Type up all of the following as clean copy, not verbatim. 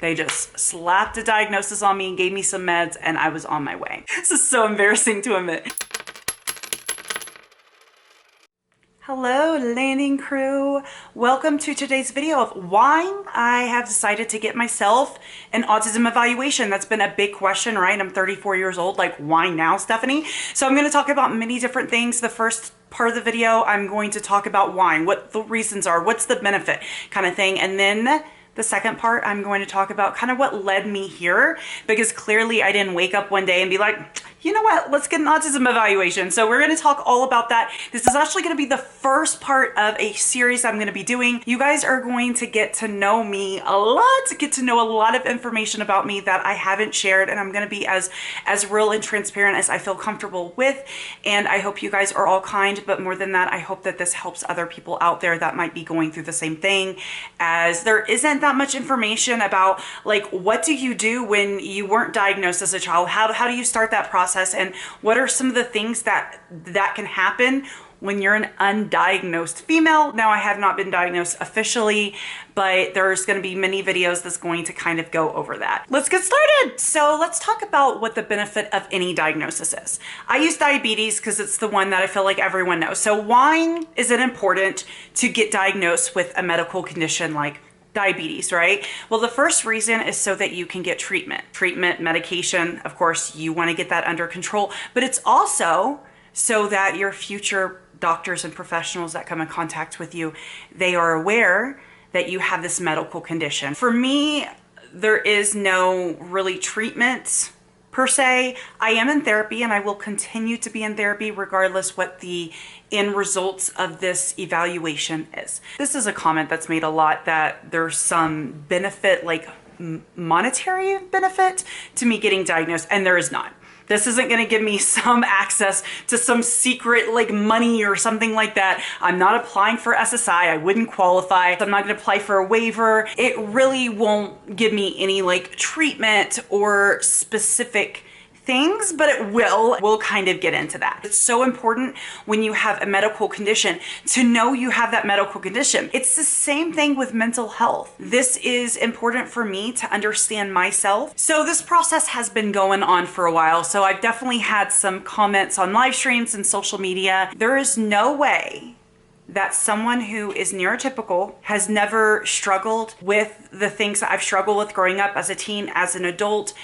They just slapped a diagnosis on me and gave me some meds, and I was on my way. This is so embarrassing to admit. Hello, landing crew. Welcome to today's video of why I have decided to get myself an autism evaluation. That's been a big question, right? I'm 34 years old. Like, why now, Stephanie? So I'm going to talk about many different things. The first part of the video, I'm going to talk about why, what the reasons are, what's the benefit kind of thing. And then the second part, I'm going to talk about kind of what led me here, because clearly I didn't wake up one day and be like, you know what, let's get an autism evaluation. So we're going to talk all about that. This is actually going to be the first part of a series I'm going to be doing. You guys are going to get to know me a lot, get to know a lot of information about me that I haven't shared, and I'm going to be as real and transparent as I feel comfortable with. And I hope you guys are all kind, but more than that, I hope that this helps other people out there that might be going through the same thing, as there isn't that much information about, like, what do you do when you weren't diagnosed as a child? How do you start that process? And what are some of the things that can happen when you're an undiagnosed female? Now, I have not been diagnosed officially, but there's going to be many videos that's going to kind of go over that. Let's get started. So let's talk about what the benefit of any diagnosis is. I use diabetes because it's the one that I feel like everyone knows. So why is it important to get diagnosed with a medical condition like diabetes, right? Well, the first reason is so that you can get treatment, medication. Of course, you want to get that under control, but it's also so that your future doctors and professionals that come in contact with you, they are aware that you have this medical condition. For me, there is no really treatment per se. I am in therapy and I will continue to be in therapy regardless what the end results of this evaluation is. This is a comment that's made a lot, that there's some benefit, like monetary benefit, to me getting diagnosed, and there is not. This isn't going to give me some access to some secret like money or something like that. I'm not applying for SSI. I wouldn't qualify. I'm not going to apply for a waiver. It really won't give me any like treatment or specific things, but it will. We'll kind of get into that. It's so important when you have a medical condition to know you have that medical condition. It's the same thing with mental health. This is important for me to understand myself. So this process has been going on for a while. So I've definitely had some comments on live streams and social media. There is no way that someone who is neurotypical, has never struggled with the things that I've struggled with growing up as a teen, as an adult,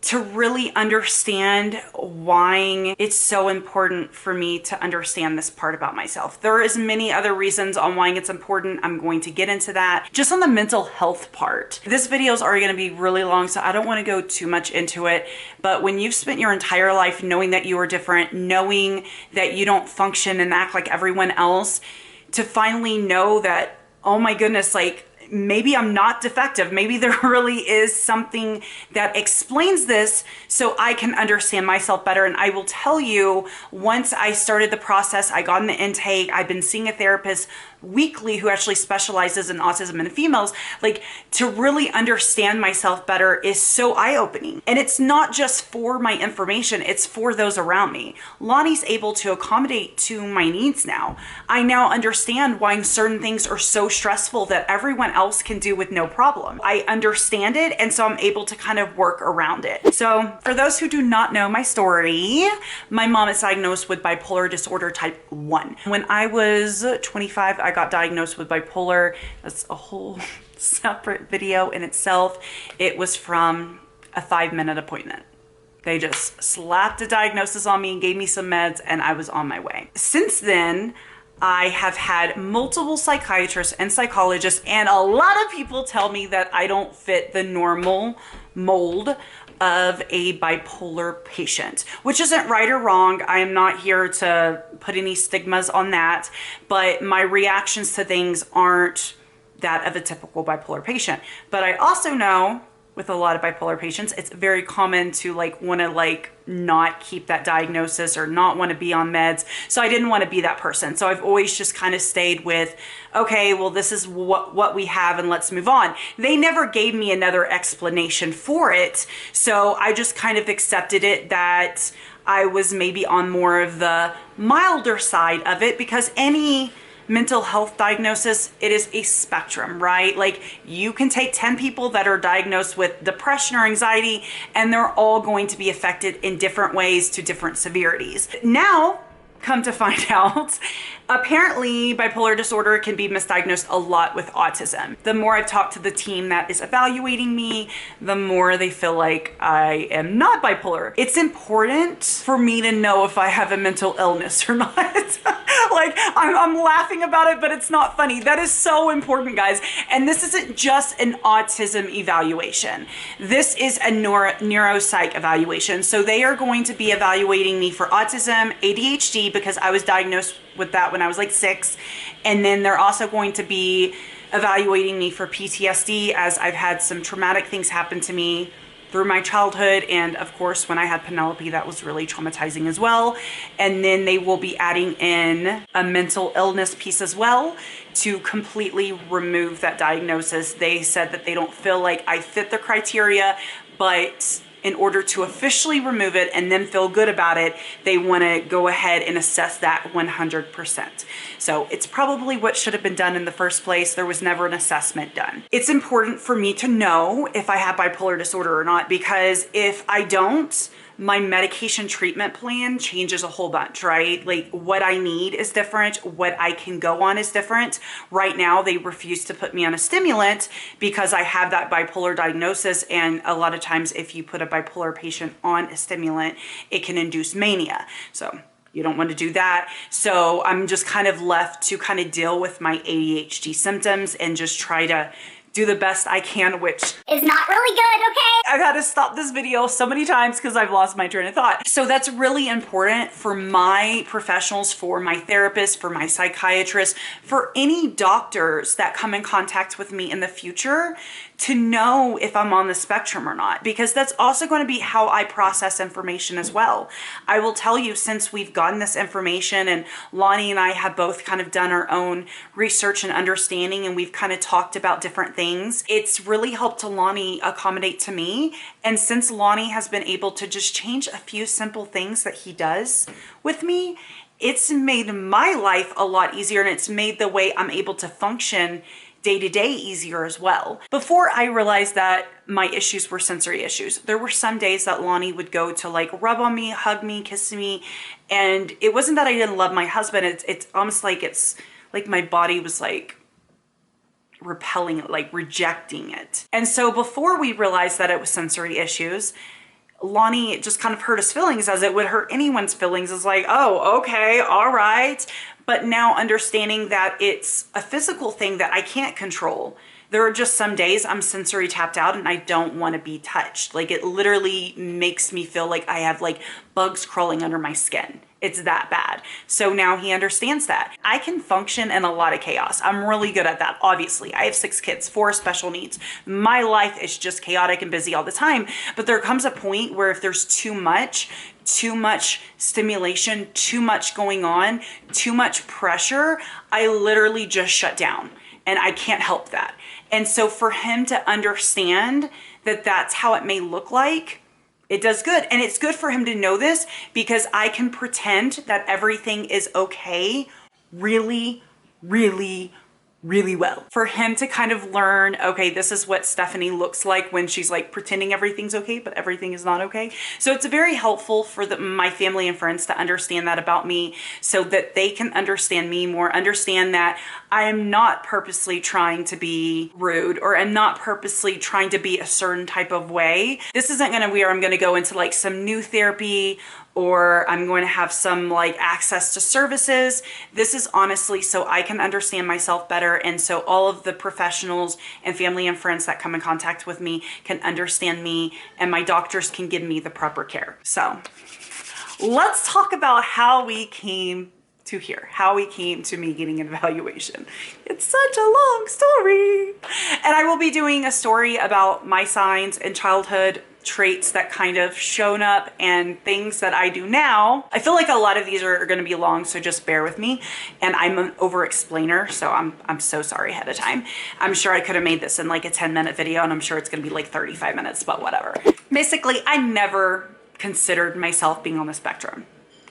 to really understand why it's so important for me to understand this part about myself. There is many other reasons on why it's important. I'm going to get into that. Just on the mental health part, this video is already going to be really long, so I don't want to go too much into it. But when you've spent your entire life knowing that you are different, knowing that you don't function and act like everyone else, to finally know that, oh my goodness, like, maybe I'm not defective. Maybe there really is something that explains this so I can understand myself better. And I will tell you, once I started the process, I got an intake, I've been seeing a therapist weekly who actually specializes in autism in females. Like, to really understand myself better is so eye-opening. And it's not just for my information, it's for those around me. Lonnie's able to accommodate to my needs now. I now understand why certain things are so stressful that everyone else can do with no problem. I understand it, and so I'm able to kind of work around it. So for those who do not know my story, my mom is diagnosed with bipolar disorder type 1. When I was 25, I got diagnosed with bipolar. That's a whole separate video in itself. It was from a 5-minute appointment. They just slapped a diagnosis on me and gave me some meds, and I was on my way. Since then, I have had multiple psychiatrists and psychologists, and a lot of people tell me that I don't fit the normal mold of a bipolar patient, which isn't right or wrong. I am not here to put any stigmas on that, but my reactions to things aren't that of a typical bipolar patient. But I also know with a lot of bipolar patients, it's very common to want to not keep that diagnosis or not want to be on meds. So I didn't want to be that person. So I've always just kind of stayed with, okay, well, this is what we have and let's move on. They never gave me another explanation for it. So I just kind of accepted it that I was maybe on more of the milder side of it, because any mental health diagnosis, it is a spectrum, right? Like you can take 10 people that are diagnosed with depression or anxiety, and they're all going to be affected in different ways to different severities. Now, come to find out, apparently bipolar disorder can be misdiagnosed a lot with autism. The more I've talked to the team that is evaluating me, the more they feel like I am not bipolar. It's important for me to know if I have a mental illness or not. Like I'm laughing about it, but it's not funny. That is so important, guys. And this isn't just an autism evaluation. This is a neuropsych evaluation. So they are going to be evaluating me for autism, ADHD, because I was diagnosed with that when I was like 6. And then they're also going to be evaluating me for PTSD, as I've had some traumatic things happen to me through my childhood. And of course, when I had Penelope, that was really traumatizing as well. And then they will be adding in a mental illness piece as well to completely remove that diagnosis. They said that they don't feel like I fit the criteria, but in order to officially remove it and then feel good about it, they want to go ahead and assess that 100%. So it's probably what should have been done in the first place. There was never an assessment done. It's important for me to know if I have bipolar disorder or not, because if I don't, my medication treatment plan changes a whole bunch, right? Like what I need is different. What I can go on is different. Right now, they refuse to put me on a stimulant because I have that bipolar diagnosis. And a lot of times if you put a bipolar patient on a stimulant, it can induce mania. So you don't want to do that. So I'm just kind of left to kind of deal with my ADHD symptoms and just try to do the best I can, which is not really good, okay? I've had to stop this video so many times because I've lost my train of thought. So that's really important for my professionals, for my therapist, for my psychiatrist, for any doctors that come in contact with me in the future, to know if I'm on the spectrum or not, because that's also going to be how I process information as well. I will tell you, since we've gotten this information, and Lonnie and I have both kind of done our own research and understanding, and we've kind of talked about different things, it's really helped to Lonnie accommodate to me. And since Lonnie has been able to just change a few simple things that he does with me, it's made my life a lot easier, and it's made the way I'm able to function day to day easier as well. Before I realized that my issues were sensory issues, there were some days that Lonnie would go to like rub on me, hug me, kiss me. And it wasn't that I didn't love my husband. It's almost like it's like my body was like repelling it, like rejecting it. And so before we realized that it was sensory issues, Lonnie just kind of hurt his feelings, as it would hurt anyone's feelings. It's like, oh, okay, all right. But now understanding that it's a physical thing that I can't control. There are just some days I'm sensory tapped out and I don't want to be touched. Like it literally makes me feel like I have like bugs crawling under my skin. It's that bad. So now he understands that. I can function in a lot of chaos. I'm really good at that. Obviously, I have 6 kids, 4 special needs. My life is just chaotic and busy all the time. But there comes a point where if there's too much stimulation, too much going on, too much pressure, I literally just shut down, and I can't help that. And so for him to understand that that's how it may look like, it does good. And it's good for him to know this, because I can pretend that everything is okay really, really, really well. For him to kind of learn, okay, this is what Stephanie looks like when she's like pretending everything's okay, but everything is not okay. So it's very helpful for my family and friends to understand that about me, so that they can understand me more, understand that I am not purposely trying to be rude, or I'm not purposely trying to be a certain type of way. This isn't gonna where I'm gonna go into like some new therapy, or I'm going to have some like access to services. This is honestly so I can understand myself better, and so all of the professionals and family and friends that come in contact with me can understand me, and my doctors can give me the proper care. So let's talk about how we came to here, how we came to me getting an evaluation. It's such a long story. And I will be doing a story about my signs in childhood, traits that kind of shown up, and things that I do now. I feel like a lot of these are going to be long, so just bear with me. And I'm an over explainer, so I'm so sorry ahead of time. I'm sure I could have made this in like a 10-minute video, and I'm sure it's going to be like 35 minutes, but whatever. Basically, I never considered myself being on the spectrum.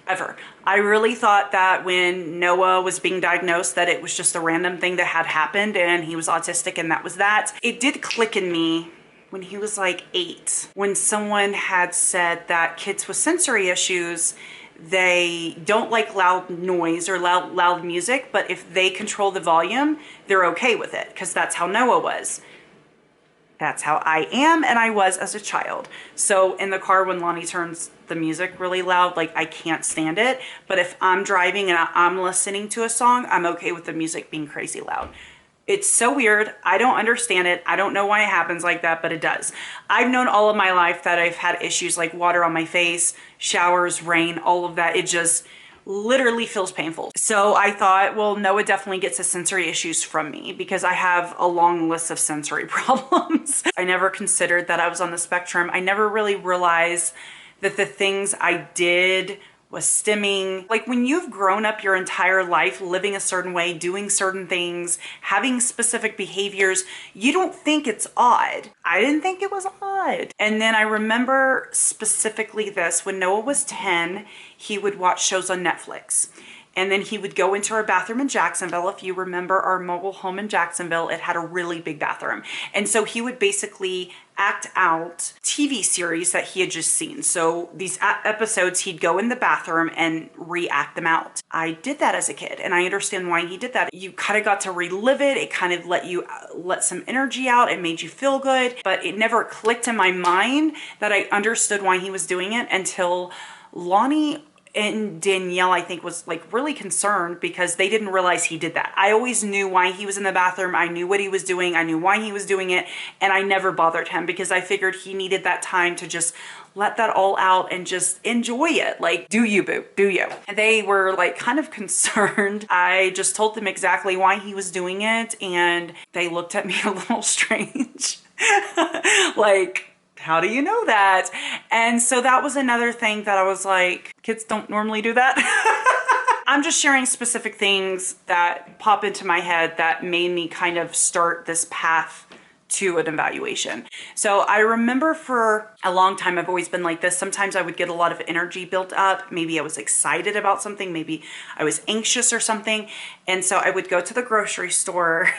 ever. I really thought that when Noah was being diagnosed that it was just a random thing that had happened and he was autistic and that was that. It did click in me when he was like 8, when someone had said that kids with sensory issues, they don't like loud noise or loud music, but if they control the volume, they're okay with it, because that's how Noah was. That's how I am and I was as a child. So in the car when Lonnie turns the music really loud, like I can't stand it. But if I'm driving and I'm listening to a song, I'm okay with the music being crazy loud. It's so weird. I don't understand it. I don't know why it happens like that, but it does. I've known all of my life that I've had issues like water on my face, showers, rain, all of that. It just literally feels painful. So I thought, well, Noah definitely gets his sensory issues from me because I have a long list of sensory problems. I never considered that I was on the spectrum. I never really realized that the things I did was stimming. Like when you've grown up your entire life living a certain way, doing certain things, having specific behaviors, you don't think it's odd. I didn't think it was odd. And then I remember specifically this, when Noah was 10, he would watch shows on Netflix. And then he would go into our bathroom in Jacksonville. If you remember our mobile home in Jacksonville, it had a really big bathroom. And so he would basically act out TV series that he had just seen. So these episodes, he'd go in the bathroom and react them out. I did that as a kid, and I understand why he did that. You kind of got to relive it. It kind of let you let some energy out. It made you feel good, but it never clicked in my mind that I understood why he was doing it until Lonnie and Danielle, I think, was like really concerned because they didn't realize he did that. I always knew why he was in the bathroom. I knew what he was doing. I knew why he was doing it. And I never bothered him because I figured he needed that time to just let that all out and just enjoy it. Like, do you, boo, do you? And they were like kind of concerned. I just told them exactly why he was doing it. And they looked at me a little strange. Like, how do you know that? And so that was another thing that I was like, kids don't normally do that. I'm just sharing specific things that pop into my head that made me kind of start this path to an evaluation. So I remember for a long time, I've always been like this. Sometimes I would get a lot of energy built up. Maybe I was excited about something. Maybe I was anxious or something. And so I would go to the grocery store.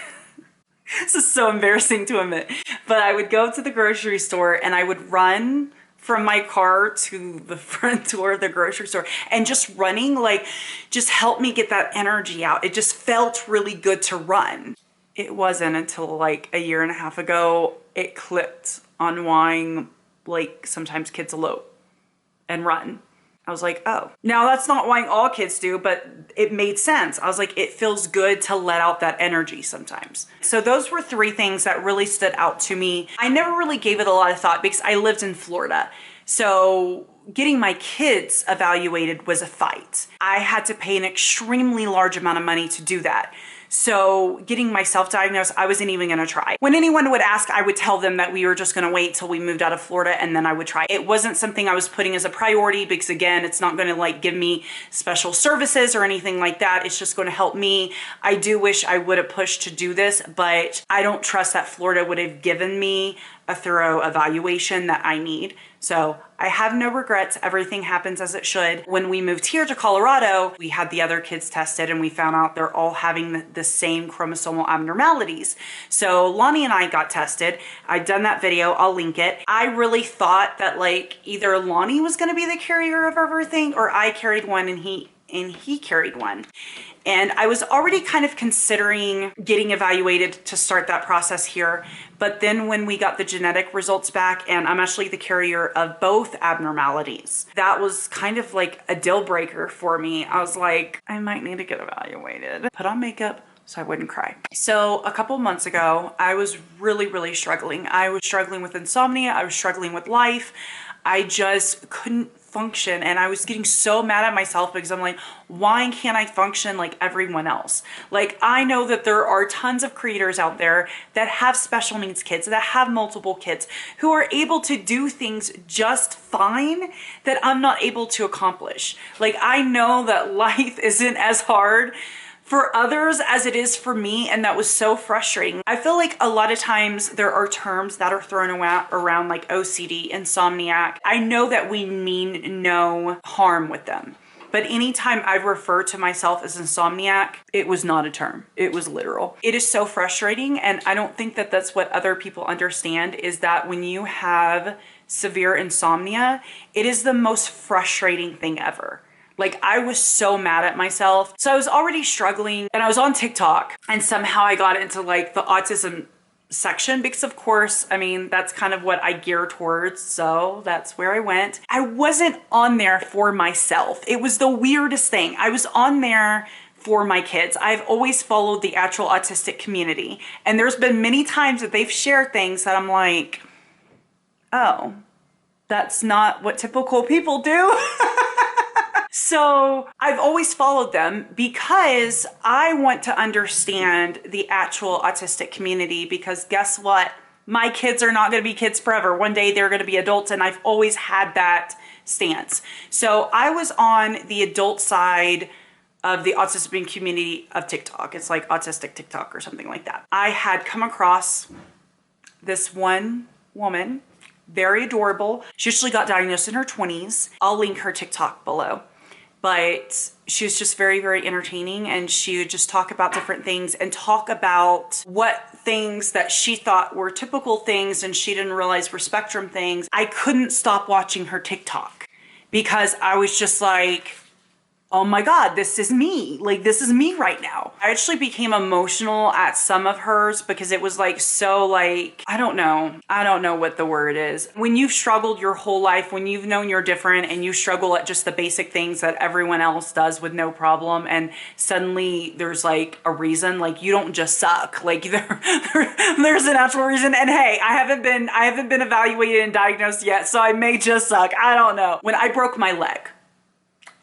This is so embarrassing to admit, but I would go to the grocery store and I would run from my car to the front door of the grocery store, and just running like just helped me get that energy out. It just felt really good to run. It wasn't until like a year and a half ago it clicked on why like sometimes kids elope and run. I was like, oh, now that's not why all kids do, but it made sense. I was like, it feels good to let out that energy sometimes. So those were 3 things that really stood out to me. I never really gave it a lot of thought because I lived in Florida. So getting my kids evaluated was a fight. I had to pay an extremely large amount of money to do that. So getting myself diagnosed, I wasn't even gonna try. When anyone would ask, I would tell them that we were just gonna wait till we moved out of Florida and then I would try. It wasn't something I was putting as a priority because again, it's not gonna like give me special services or anything like that. It's just gonna help me. I do wish I would have pushed to do this, but I don't trust that Florida would have given me a thorough evaluation that I need. So I have no regrets. Everything happens as it should. When we moved here to Colorado, we had the other kids tested and we found out they're all having the same chromosomal abnormalities. So Lonnie and I got tested. I'd done that video, I'll link it. I really thought that like either Lonnie was gonna be the carrier of everything or I carried one and he carried one. And I was already kind of considering getting evaluated to start that process here. But then when we got the genetic results back, and I'm actually the carrier of both abnormalities, that was kind of like a deal breaker for me. I was like, I might need to get evaluated. Put on makeup so I wouldn't cry. So a couple months ago, I was really struggling. I was struggling with insomnia. I was struggling with life. I just couldn't function, and I was getting so mad at myself because I'm like, why can't I function like everyone else? Like, I know that there are tons of creators out there that have special needs kids, that have multiple kids, who are able to do things just fine that I'm not able to accomplish. Like, I know that life isn't as hard for others as it is for me, and that was so frustrating. I feel like a lot of times there are terms that are thrown around like OCD, insomniac. I know that we mean no harm with them. But anytime I refer to myself as insomniac, it was not a term. It was literal. It is so frustrating. And I don't think that that's what other people understand, is that when you have severe insomnia, it is the most frustrating thing ever. Like, I was so mad at myself. So I was already struggling, and I was on TikTok, and somehow I got into like the autism section because, of course, I mean, that's kind of what I gear towards. So that's where I went. I wasn't on there for myself. It was the weirdest thing. I was on there for my kids. I've always followed the actual autistic community, and there's been many times that they've shared things that I'm like, oh, that's not what typical people do. So I've always followed them because I want to understand the actual autistic community, because guess what? My kids are not going to be kids forever. One day they're going to be adults, and I've always had that stance. So I was on the adult side of the autism community of TikTok. It's like autistic TikTok or something like that. I had come across this one woman, very adorable. She actually got diagnosed in her 20s. I'll link her TikTok below. But she was just very, very entertaining, and she would just talk about different things and talk about what things that she thought were typical things and she didn't realize were spectrum things. I couldn't stop watching her TikTok because I was just like, oh my God, this is me. Like, this is me right now. I actually became emotional at some of hers because it was like, so like, I don't know what the word is. When you've struggled your whole life, when you've known you're different and you struggle at just the basic things that everyone else does with no problem, and suddenly there's like a reason, like you don't just suck. Like there's an actual reason. And hey, I haven't been evaluated and diagnosed yet, so I may just suck. I don't know. When I broke my leg,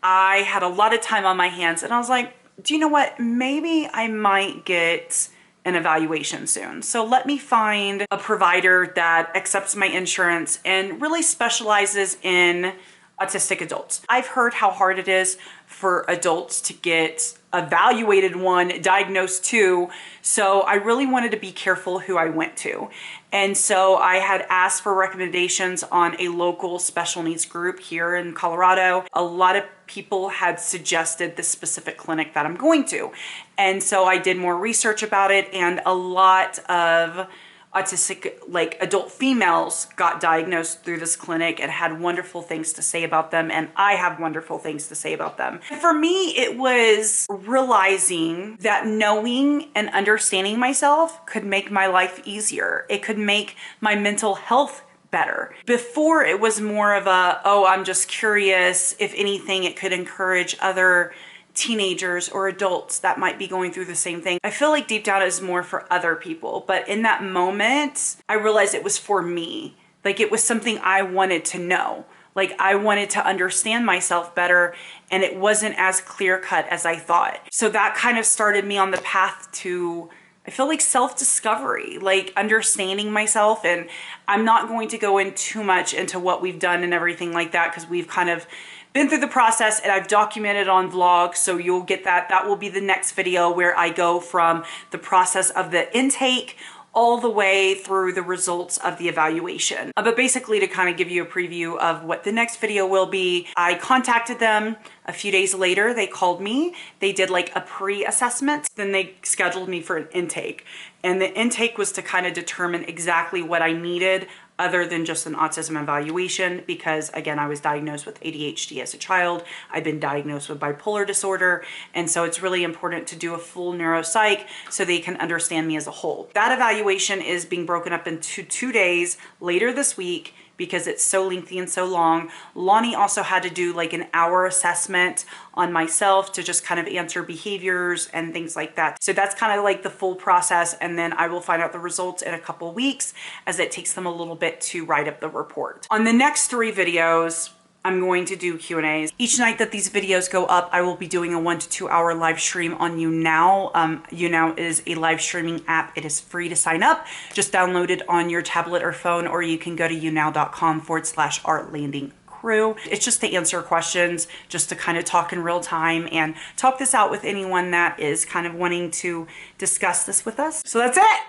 I had a lot of time on my hands, and I was like, do you know what? Maybe I might get an evaluation soon. So let me find a provider that accepts my insurance and really specializes in autistic adults. I've heard how hard it is for adults to get evaluated, one, diagnosed, two. So I really wanted to be careful who I went to. And so I had asked for recommendations on a local special needs group here in Colorado. A lot of people had suggested this specific clinic that I'm going to. And so I did more research about it, and a lot of autistic, like adult females, got diagnosed through this clinic and had wonderful things to say about them, and I have wonderful things to say about them. For me, it was realizing that knowing and understanding myself could make my life easier. It could make my mental health better. Before, it was more of a, oh, I'm just curious. If anything, it could encourage other teenagers or adults that might be going through the same thing. I feel like deep down it is more for other people, but in that moment, I realized it was for me. Like, it was something I wanted to know. Like, I wanted to understand myself better, and it wasn't as clear cut as I thought. So that kind of started me on the path to, I feel like, self-discovery, like understanding myself. And I'm not going to go in too much into what we've done and everything like that, because we've kind of been through the process, and I've documented on vlogs, so you'll get that. That will be the next video, where I go from the process of the intake all the way through the results of the evaluation. But basically, to kind of give you a preview of what the next video will be, I contacted them a few days later. They called me. They did like a pre-assessment. Then they scheduled me for an intake. And the intake was to kind of determine exactly what I needed, other than just an autism evaluation, because again, I was diagnosed with ADHD as a child. I've been diagnosed with bipolar disorder. And so it's really important to do a full neuropsych so they can understand me as a whole. That evaluation is being broken up into 2 days later this week, because it's so lengthy and so long. Lonnie also had to do like an hour assessment on myself to just kind of answer behaviors and things like that. So that's kind of like the full process. And then I will find out the results in a couple weeks, as it takes them a little bit to write up the report. On the next 3 videos, I'm going to do Q&As. Each night that these videos go up, I will be doing a 1 to 2 hour live stream on YouNow. YouNow is a live streaming app. It is free to sign up. Just download it on your tablet or phone, or you can go to younow.com/artlandingcrew. It's just to answer questions, just to kind of talk in real time and talk this out with anyone that is kind of wanting to discuss this with us. So that's it.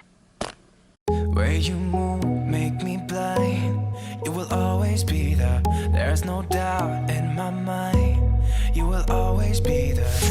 Where you move, make me blind. You will always be there. There's no doubt in my mind. You will always be the